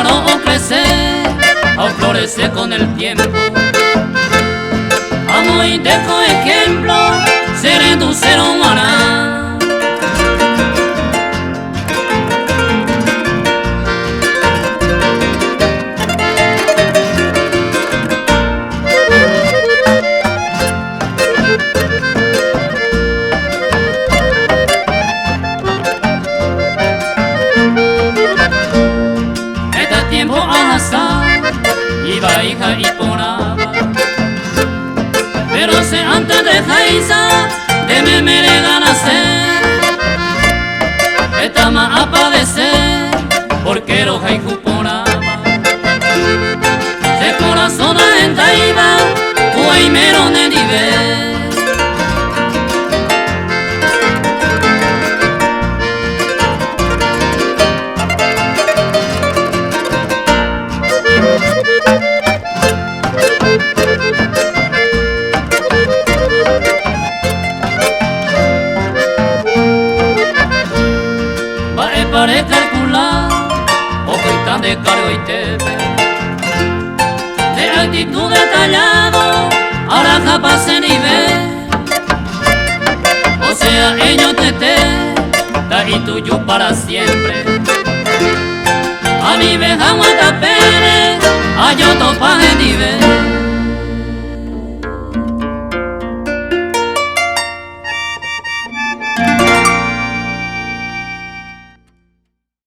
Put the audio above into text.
claro o crecer, o florecer con el tiempo. Amo y dejo ejemplo, seré tu ser humano. Tiempo al azar, iba hija y ponaba, pero si antes de Jaiza de me merega nacer, esta más a padecer, porque lo jaiku ponaba, se corazón en Taiba, uy mero ne nivel. Para calcular, poco y tan de cargo y tepe, de actitud detallado, ahora capaz en nivel. O sea, ellos te da y tuyo para siempre.